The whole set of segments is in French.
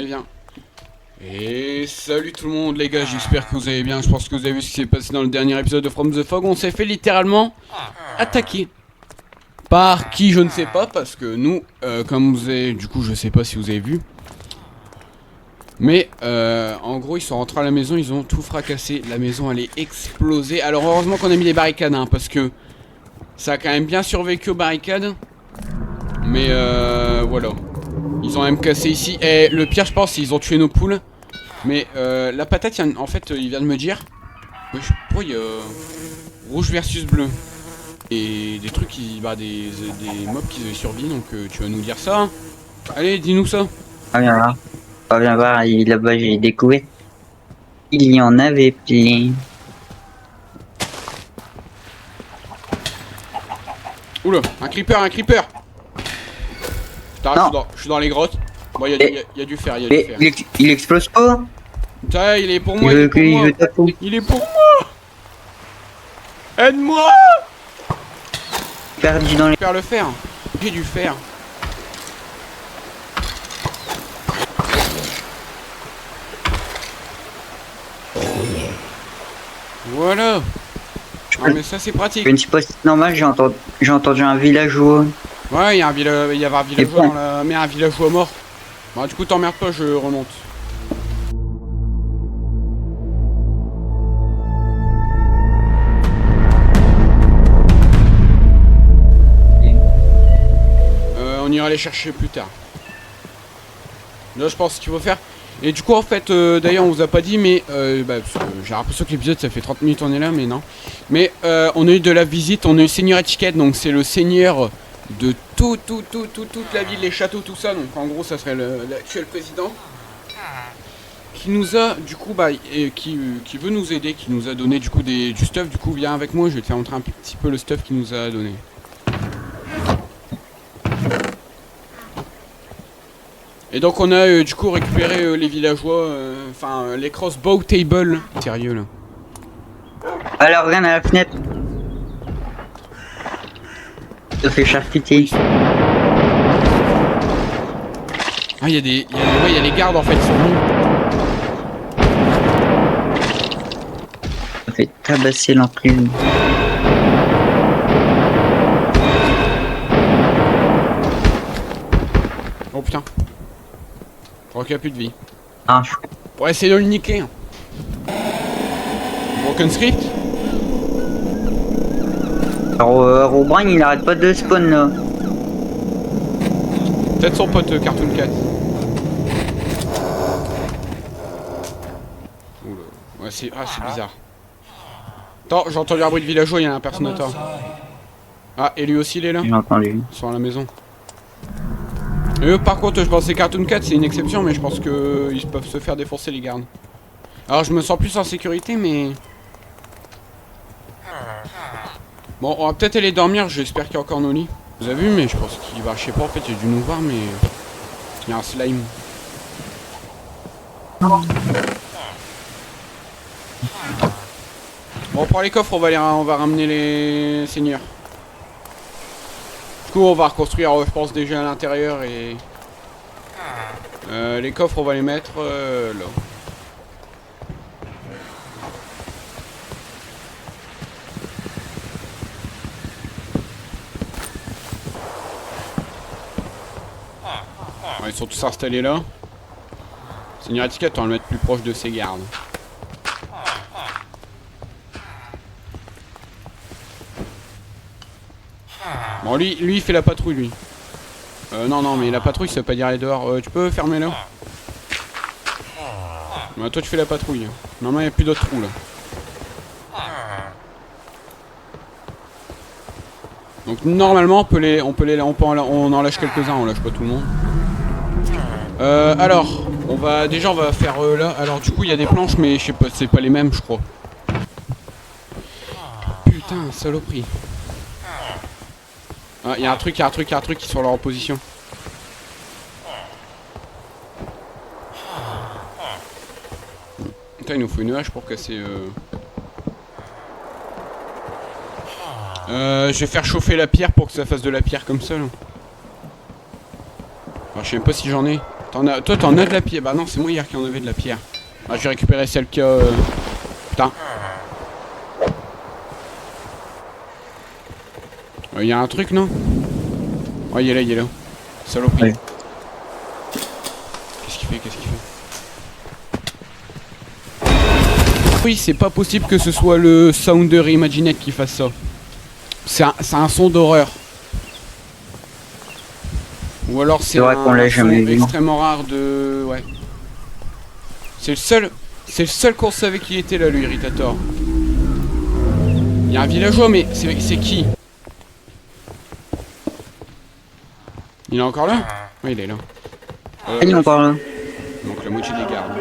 Bien. Et salut tout le monde les gars, j'espère que vous allez bien. Je pense que vous avez vu ce qui s'est passé dans le dernier épisode de From the Fog. On s'est fait littéralement attaquer. Par qui je ne sais pas, parce que nous, comme vous avez... Du coup je sais pas si vous avez vu. Mais en gros ils sont rentrés à la maison, ils ont tout fracassé. La maison elle est explosée. Alors heureusement qu'on a mis des barricades hein, parce que ça a quand même bien survécu aux barricades. Mais voilà. Ils ont même cassé ici. Et le pire, je pense, c'est qu'ils ont tué nos poules. Mais la patate, en fait, il vient de me dire. Pourquoi il y a rouge versus bleu? Et des trucs, bah, des mobs qui avaient survécu. Donc tu vas nous dire ça. Hein. Allez, dis-nous ça. Viens voir. Viens voir, là-bas j'ai découvert. Il y en avait plein. Oula, un creeper, un creeper. Putain, je suis dans les grottes. Bon, il y a du fer, il y a du fer. Il explose pas. Putain, il est pour moi, il est pour moi. Il est pour moi. Aide-moi. Perdu dans les... Faire le fer. J'ai du fer. Voilà. Ah mais ça c'est pratique. Je ne sais pas si c'est normal, j'ai entendu un villageois. Ouais, il y avait un villageois dans la mer, un villageois mort. Bon, du coup t'emmerdes pas, je remonte. On ira les chercher plus tard. Là je pense qu'il faut faire. Et du coup en fait d'ailleurs on vous a pas dit mais j'ai l'impression que l'épisode ça fait 30 minutes on est là mais non. Mais on a eu de la visite, on a eu Seigneur Étiquette, donc c'est le seigneur de toute la ville, les châteaux, tout ça. Donc en gros ça serait l'actuel président. Qui nous a du coup qui veut nous aider, qui nous a donné du coup du stuff. Du coup viens avec moi, je vais te faire montrer un petit peu le stuff qu'il nous a donné. Et donc on a du coup récupéré les villageois, enfin les crossbow table. Sérieux là. Alors regarde à la fenêtre. Ça fait charcuter. Ah il y a les gardes en fait, ils sont venus. Ça fait tabasser l'enclume. Oh putain. Je crois qu'il n'y a plus de vie. Ah. On va essayer de le niquer. Broken script. Alors Robin il arrête pas de spawn là. Peut-être son pote Cartoon Cat. Oula. Ouais c'est bizarre. Attends, j'ai entendu un bruit de villageois, il y a un personnateur. Ah et lui aussi il est là. J'ai entendu. Ils sont à la maison. Et eux par contre je pensais Cartoon Cat c'est une exception mais je pense que ils peuvent se faire défoncer les gardes. Alors je me sens plus en sécurité mais... Bon on va peut-être aller dormir, j'espère qu'il y a encore nos lits. Vous avez vu mais je pense qu'il va, je sais pas en fait j'ai dû nous voir mais... Il y a un slime. Bon on prend les coffres, on va ramener les seigneurs. Du coup on va reconstruire je pense déjà à l'intérieur et... les coffres on va les mettre là. Ouais, ils sont tous installés là. Seigneur Étiquette on va le mettre plus proche de ses gardes. Bon lui il fait la patrouille lui. Non mais la patrouille ça veut pas dire aller dehors. Tu peux fermer là. Bah, toi tu fais la patrouille. Normalement il n'y a plus d'autres trous là. Donc normalement on en lâche quelques-uns, on lâche pas tout le monde. Alors, on va faire là. Alors du coup il y a des planches mais je sais pas, c'est pas les mêmes je crois. Putain, saloperie. Ah, il y a un truc qui sont là en position. Putain, il nous faut une hache pour casser. Je vais faire chauffer la pierre pour que ça fasse de la pierre comme ça là. Alors, je sais même pas si j'en ai. Toi, t'en as de la pierre. Bah non, c'est moi hier qui en avait de la pierre. Ah, j'ai récupéré celle qui a... Putain. Y a un truc, non? Ouais, il est là. Saloperie. Ouais. Qu'est-ce qu'il fait? Oui, c'est pas possible que ce soit le Sounder Imaginette qui fasse ça. C'est un son d'horreur. Ou alors c'est vrai qu'on l'a jamais vu. extrêmement rare de... Ouais. C'est le seul qu'on savait qui était là, le Irritator. Il y a un villageois, mais c'est qui? Il est encore là? Oui, il est là. Il est encore là. Donc la moitié des gardes.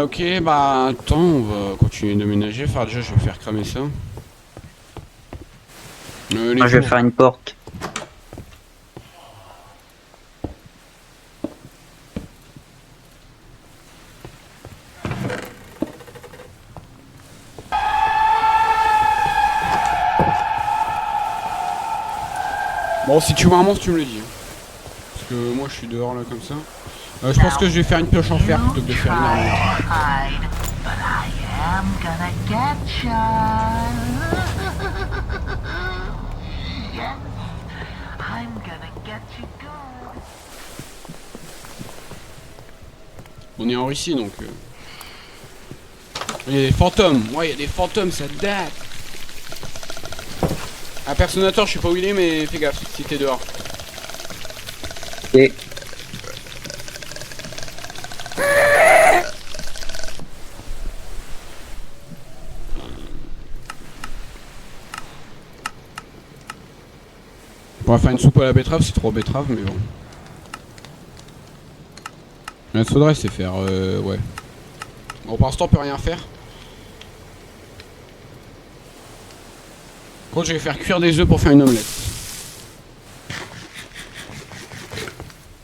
Ok, bah attends, on va continuer de ménager. Enfin, déjà, je vais faire cramer ça. Moi, je vais faire une porte. Bon, si tu vois un monstre, tu me le dis. Hein. Parce que moi, je suis dehors là comme ça. Je pense que je vais faire une pioche en fer plutôt que de faire une armure. On est en Russie donc. Il y a des fantômes. Ouais, il y a des fantômes, ça date. Un personnateur, je sais pas où il est, mais fais gaffe si t'es dehors. Et... On va faire une soupe à la betterave, c'est trop betterave, mais bon. Il faudrait c'est faire, ouais. Bon, pour l'instant, on peut rien faire. Contre, je vais faire cuire des œufs pour faire une omelette.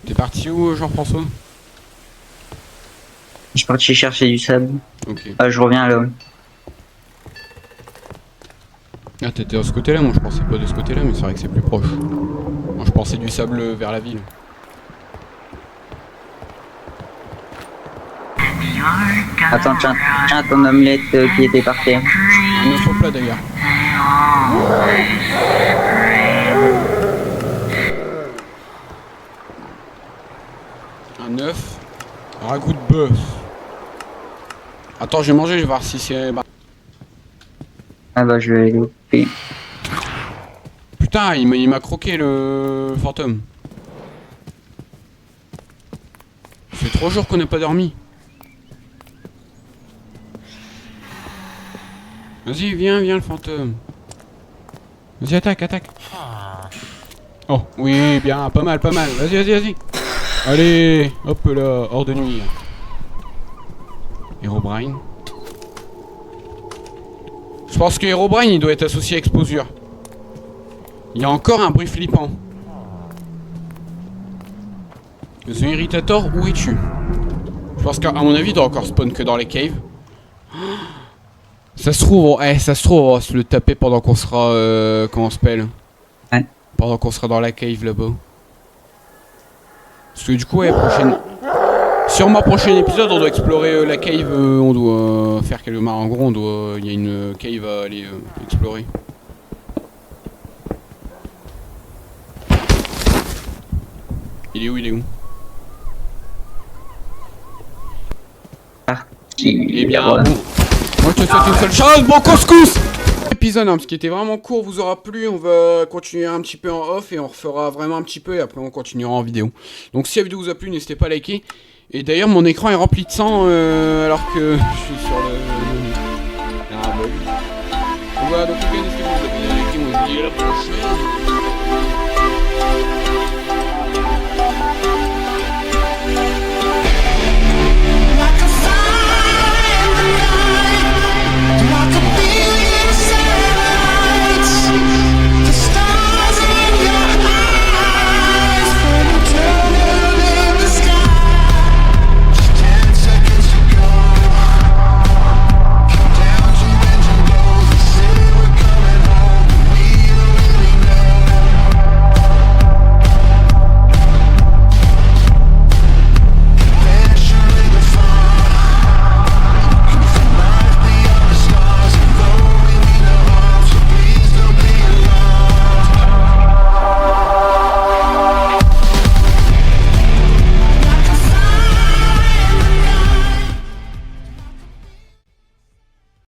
T'es parti où, Jean-François? Je suis parti chercher du sable. Ok. Ah, je reviens là. Ah, t'étais de ce côté-là, moi je pensais pas de ce côté-là, mais c'est vrai que c'est plus proche. Moi je pensais du sable vers la ville. Attends, tiens ton omelette qui était par terre. Un œuf au plat d'ailleurs. Un œuf, un ragoût de bœuf. Attends, je vais manger, je vais voir si c'est... Ah bah je vais louper. Putain, il m'a croqué le fantôme. Ça fait 3 jours qu'on n'a pas dormi. Vas-y, viens le fantôme. Vas-y, attaque. Oh, oui, bien, pas mal. Vas-y. Allez, hop là, hors de nuit. Herobrine. Je pense que Herobrine, il doit être associé à Exposure. Il y a encore un bruit flippant. The Irritator, où es-tu? Je pense qu'à mon avis, il doit encore spawn que dans les caves. Ça se trouve, on va se le taper pendant qu'on sera... comment on s'appelle? Ouais. Pendant qu'on sera dans la cave là-bas. Parce que du coup, ouais, sûrement prochain épisode, on doit explorer la cave, on doit faire quelques marres. En gros, il y a une cave à aller explorer. Il est où? Eh bien, bon. Moi je te souhaite une seule chose, bon couscous! L'épisode, hein, ce qui était vraiment court, vous aura plu. On va continuer un petit peu en off et on refera vraiment un petit peu et après on continuera en vidéo. Donc si la vidéo vous a plu, n'hésitez pas à liker. Et d'ailleurs, mon écran est rempli de sang alors que je suis sur le... Ah, bah oui. Donc voilà, donc les gars, n'hésitez pas à vous abonner, à liker, on se dit à la prochaine.